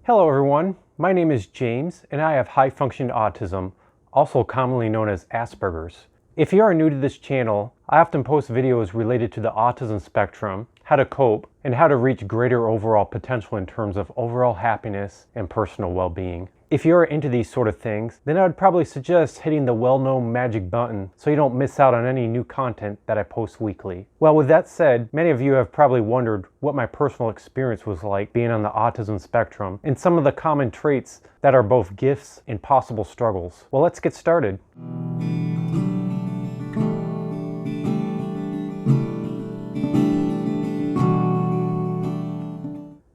Hello everyone, my name is James and I have high-function autism, also commonly known as Asperger's. If you are new to this channel, I often post videos related to the autism spectrum, how to cope, and how to reach greater overall potential in terms of overall happiness and personal well-being. If you're into these sort of things, then I would probably suggest hitting the well-known magic button so you don't miss out on any new content that I post weekly. Well, with that said, many of you have probably wondered what my personal experience was like being on the autism spectrum and some of the common traits that are both gifts and possible struggles. Well, let's get started.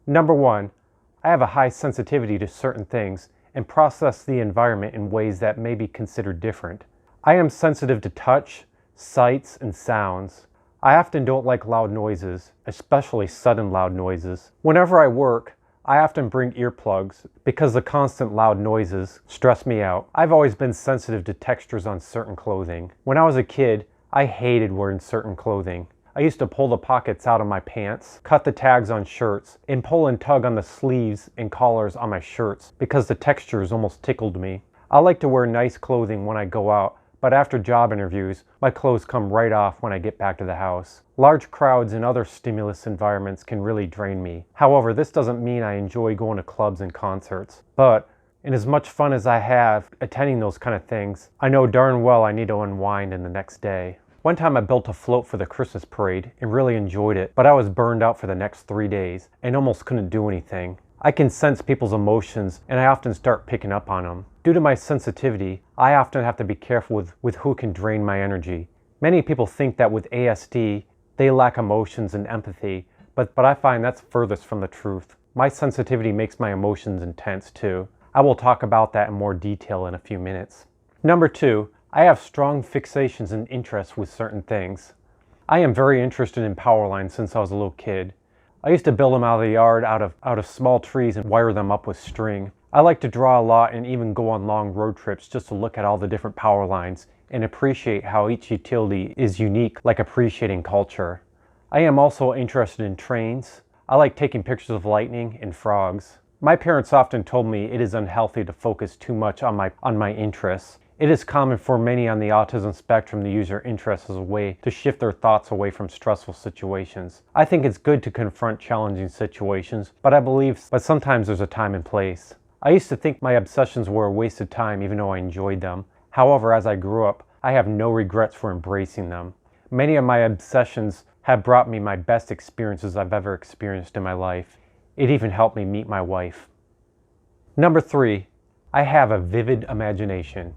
Number one, I have a high sensitivity to certain things and process the environment in ways that may be considered different. I am sensitive to touch, sights, and sounds. I often don't like loud noises, especially sudden loud noises. Whenever I work, I often bring earplugs because the constant loud noises stress me out. I've always been sensitive to textures on certain clothing. When I was a kid, I hated wearing certain clothing. I used to pull the pockets out of my pants, cut the tags on shirts, and pull and tug on the sleeves and collars on my shirts because the textures almost tickled me. I like to wear nice clothing when I go out, but after job interviews, my clothes come right off when I get back to the house. Large crowds and other stimulus environments can really drain me. However, this doesn't mean I enjoy going to clubs and concerts. But in as much fun as I have attending those kind of things, I know darn well I need to unwind in the next day. One time I built a float for the Christmas parade and really enjoyed it, but I was burned out for the next 3 days and almost couldn't do anything. I can sense people's emotions and I often start picking up on them. Due to my sensitivity, I often have to be careful with who can drain my energy. Many people think that with ASD, they lack emotions and empathy, but I find that's furthest from the truth. My sensitivity makes my emotions intense too. I will talk about that in more detail in a few minutes. Number two, I have strong fixations and interests with certain things. I am very interested in power lines since I was a little kid. I used to build them out of the yard out of small trees and wire them up with string. I like to draw a lot and even go on long road trips just to look at all the different power lines and appreciate how each utility is unique, like appreciating culture. I am also interested in trains. I like taking pictures of lightning and frogs. My parents often told me it is unhealthy to focus too much on my interests. It is common for many on the autism spectrum to use their interests as a way to shift their thoughts away from stressful situations. I think it's good to confront challenging situations, but sometimes there's a time and place. I used to think my obsessions were a waste of time even though I enjoyed them. However, as I grew up, I have no regrets for embracing them. Many of my obsessions have brought me my best experiences I've ever experienced in my life. It even helped me meet my wife. Number three, I have a vivid imagination.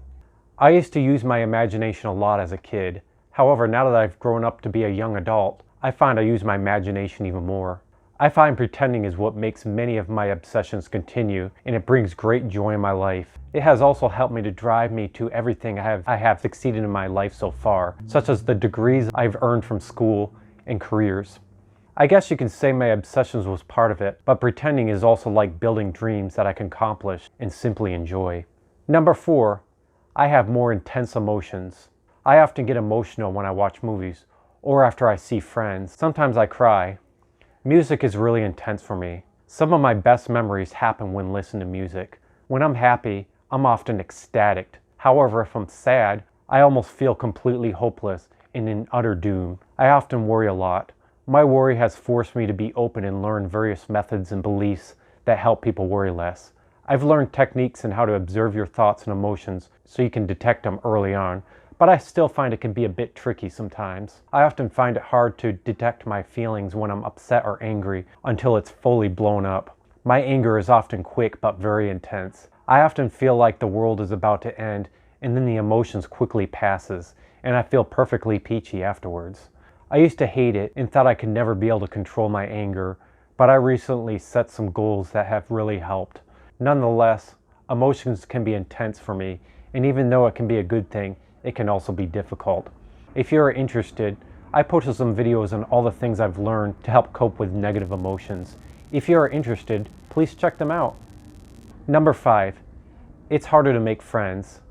I used to use my imagination a lot as a kid. However, now that I've grown up to be a young adult, I find I use my imagination even more. I find pretending is what makes many of my obsessions continue, and it brings great joy in my life. It has also helped me to drive me to everything I have succeeded in my life so far, such as the degrees I've earned from school and careers. I guess you can say my obsessions was part of it, but pretending is also like building dreams that I can accomplish and simply enjoy. Number four, I have more intense emotions. I often get emotional when I watch movies or after I see friends. Sometimes I cry. Music is really intense for me. Some of my best memories happen when listening to music. When I'm happy, I'm often ecstatic. However, if I'm sad, I almost feel completely hopeless and in utter doom. I often worry a lot. My worry has forced me to be open and learn various methods and beliefs that help people worry less. I've learned techniques in how to observe your thoughts and emotions so you can detect them early on, but I still find it can be a bit tricky sometimes. I often find it hard to detect my feelings when I'm upset or angry until it's fully blown up. My anger is often quick but very intense. I often feel like the world is about to end and then the emotions quickly passes and I feel perfectly peachy afterwards. I used to hate it and thought I could never be able to control my anger, but I recently set some goals that have really helped. Nonetheless, emotions can be intense for me, and even though it can be a good thing, it can also be difficult. If you're interested, I posted some videos on all the things I've learned to help cope with negative emotions. If you are interested, please check them out. Number five, it's harder to make friends.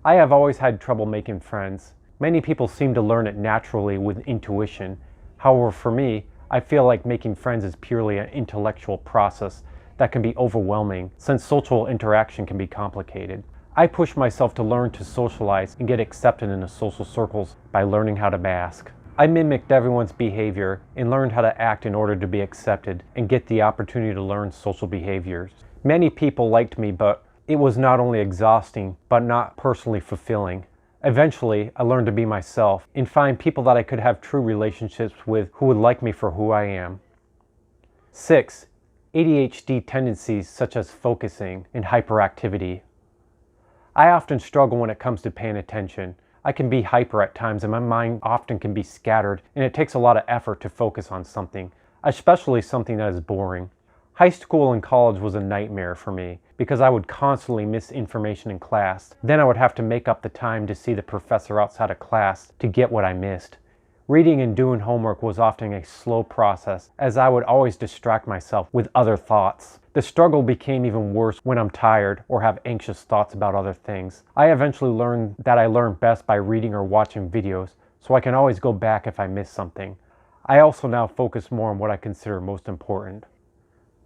I have always had trouble making friends. Many people seem to learn it naturally with intuition. However, for me, I feel like making friends is purely an intellectual process that can be overwhelming since social interaction can be complicated. I push myself to learn to socialize and get accepted into social circles by learning how to mask. I mimicked everyone's behavior and learned how to act in order to be accepted and get the opportunity to learn social behaviors. Many people liked me, but it was not only exhausting, but not personally fulfilling. Eventually, I learned to be myself and find people that I could have true relationships with who would like me for who I am. 6. ADHD tendencies such as focusing and hyperactivity. I often struggle when it comes to paying attention. I can be hyper at times and my mind often can be scattered, and it takes a lot of effort to focus on something, especially something that is boring. High school and college was a nightmare for me because I would constantly miss information in class. Then I would have to make up the time to see the professor outside of class to get what I missed. Reading and doing homework was often a slow process as I would always distract myself with other thoughts. The struggle became even worse when I'm tired or have anxious thoughts about other things. I eventually learned that I learn best by reading or watching videos, so I can always go back if I miss something. I also now focus more on what I consider most important.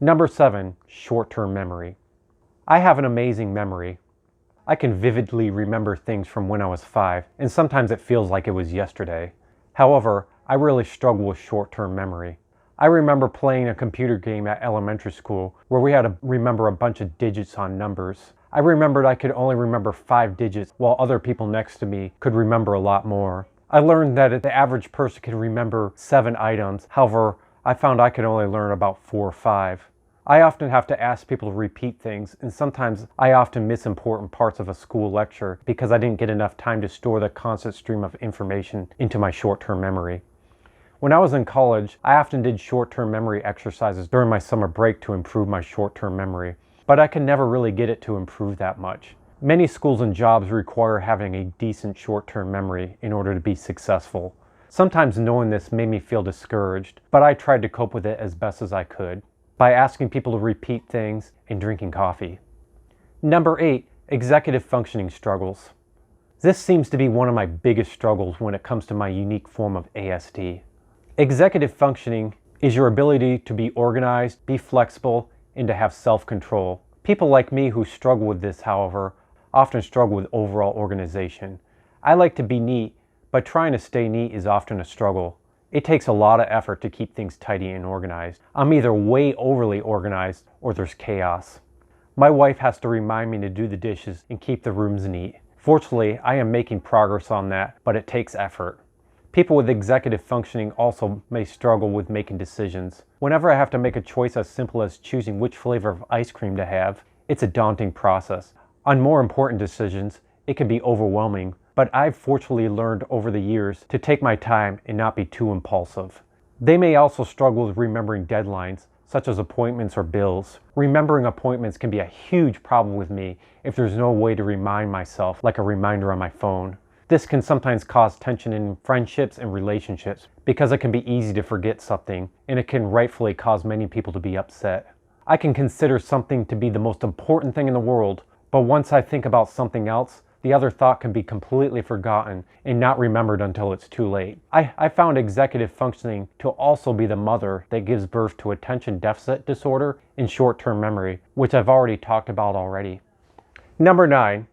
Number 7, short-term memory. I have an amazing memory. I can vividly remember things from when I was 5, and sometimes it feels like it was yesterday. However, I really struggle with short-term memory. I remember playing a computer game at elementary school where we had to remember a bunch of digits on numbers. I remembered I could only remember 5 digits while other people next to me could remember a lot more. I learned that the average person can remember 7 items. However, I found I could only learn about 4 or 5. I often have to ask people to repeat things, and sometimes I often miss important parts of a school lecture because I didn't get enough time to store the constant stream of information into my short-term memory. When I was in college, I often did short-term memory exercises during my summer break to improve my short-term memory, but I could never really get it to improve that much. Many schools and jobs require having a decent short-term memory in order to be successful. Sometimes knowing this made me feel discouraged, but I tried to cope with it as best as I could by asking people to repeat things and drinking coffee. Number 8, executive functioning struggles. This seems to be one of my biggest struggles when it comes to my unique form of ASD. Executive functioning is your ability to be organized, be flexible, and to have self-control. People like me who struggle with this, however, often struggle with overall organization. I like to be neat, but trying to stay neat is often a struggle. It takes a lot of effort to keep things tidy and organized. I'm either way overly organized or there's chaos. My wife has to remind me to do the dishes and keep the rooms neat. Fortunately, I am making progress on that, but it takes effort. People with executive functioning also may struggle with making decisions. Whenever I have to make a choice as simple as choosing which flavor of ice cream to have, it's a daunting process. On more important decisions, it can be overwhelming, but I've fortunately learned over the years to take my time and not be too impulsive. They may also struggle with remembering deadlines, such as appointments or bills. Remembering appointments can be a huge problem with me if there's no way to remind myself, like a reminder on my phone. This can sometimes cause tension in friendships and relationships because it can be easy to forget something, and it can rightfully cause many people to be upset. I can consider something to be the most important thing in the world, but once I think about something else, the other thought can be completely forgotten and not remembered until it's too late. I found executive functioning to also be the mother that gives birth to attention deficit disorder and short-term memory, which I've already talked about already. Number 9,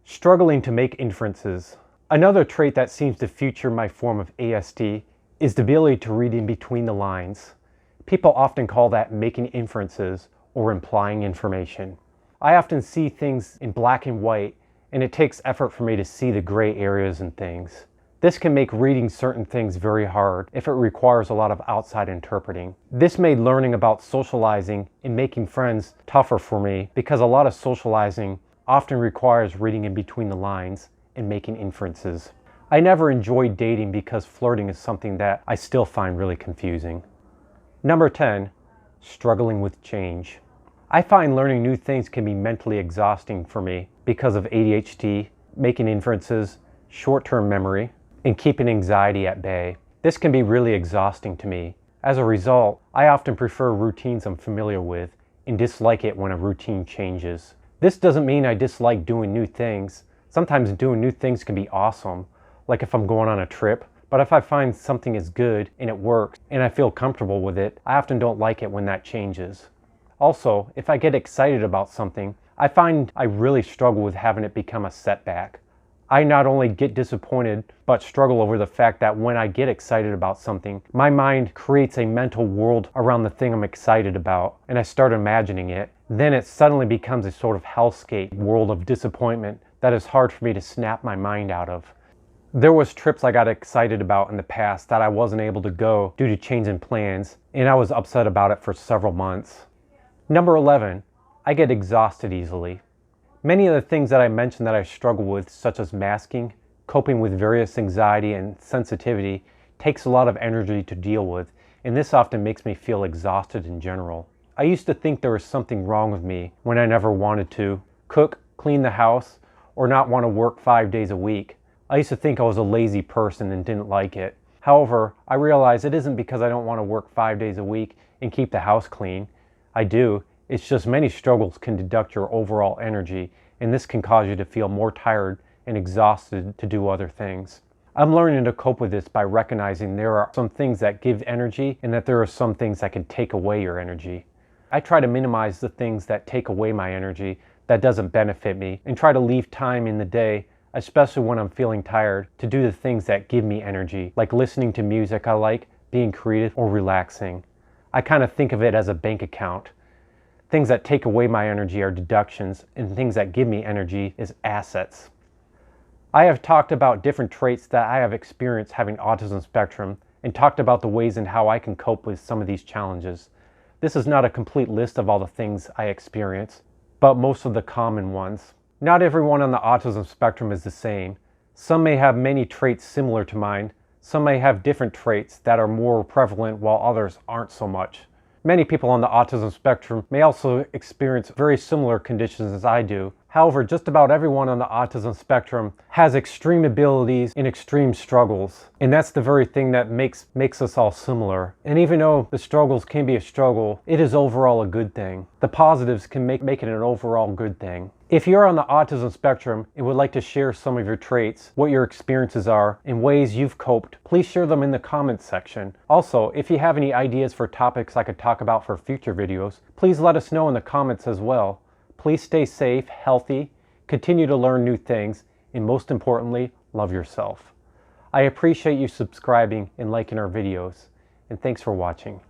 struggling to make inferences. Another trait that seems to feature my form of ASD is the ability to read in between the lines. People often call that making inferences or implying information. I often see things in black and white, and it takes effort for me to see the gray areas and things. This can make reading certain things very hard if it requires a lot of outside interpreting. This made learning about socializing and making friends tougher for me because a lot of socializing often requires reading in between the lines and making inferences. I never enjoyed dating because flirting is something that I still find really confusing. Number 10, struggling with change. I find learning new things can be mentally exhausting for me because of ADHD, making inferences, short-term memory, and keeping anxiety at bay. This can be really exhausting to me. As a result, I often prefer routines I'm familiar with and dislike it when a routine changes. This doesn't mean I dislike doing new things. Sometimes doing new things can be awesome, like if I'm going on a trip, but if I find something is good and it works and I feel comfortable with it, I often don't like it when that changes. Also, if I get excited about something, I find I really struggle with having it become a setback. I not only get disappointed, but struggle over the fact that when I get excited about something, my mind creates a mental world around the thing I'm excited about, and I start imagining it. Then it suddenly becomes a sort of hellscape world of disappointment that is hard for me to snap my mind out of. There was trips I got excited about in the past that I wasn't able to go due to change in plans, and I was upset about it for several months. Number 11, I get exhausted easily. Many of the things that I mentioned that I struggle with, such as masking, coping with various anxiety and sensitivity, takes a lot of energy to deal with, and this often makes me feel exhausted in general. I used to think there was something wrong with me when I never wanted to cook, clean the house, or not want to work 5 days a week. I used to think I was a lazy person and didn't like it. However, I realize it isn't because I don't want to work 5 days a week and keep the house clean. I do. It's just many struggles can deduct your overall energy, and this can cause you to feel more tired and exhausted to do other things. I'm learning to cope with this by recognizing there are some things that give energy and that there are some things that can take away your energy. I try to minimize the things that take away my energy that doesn't benefit me and try to leave time in the day, especially when I'm feeling tired, to do the things that give me energy, like listening to music I like, being creative, or relaxing. I kind of think of it as a bank account. Things that take away my energy are deductions, and things that give me energy is assets. I have talked about different traits that I have experienced having autism spectrum and talked about the ways and how I can cope with some of these challenges. This is not a complete list of all the things I experience, but most of the common ones. Not everyone on the autism spectrum is the same. Some may have many traits similar to mine. Some may have different traits that are more prevalent while others aren't so much. Many people on the autism spectrum may also experience very similar conditions as I do. However, just about everyone on the autism spectrum has extreme abilities and extreme struggles. And that's the very thing that makes us all similar. And even though the struggles can be a struggle, it is overall a good thing. The positives can make it an overall good thing. If you're on the autism spectrum and would like to share some of your traits, what your experiences are, and ways you've coped, please share them in the comments section. Also, if you have any ideas for topics I could talk about for future videos, please let us know in the comments as well. Please stay safe, healthy, continue to learn new things, and most importantly, love yourself. I appreciate you subscribing and liking our videos, and thanks for watching.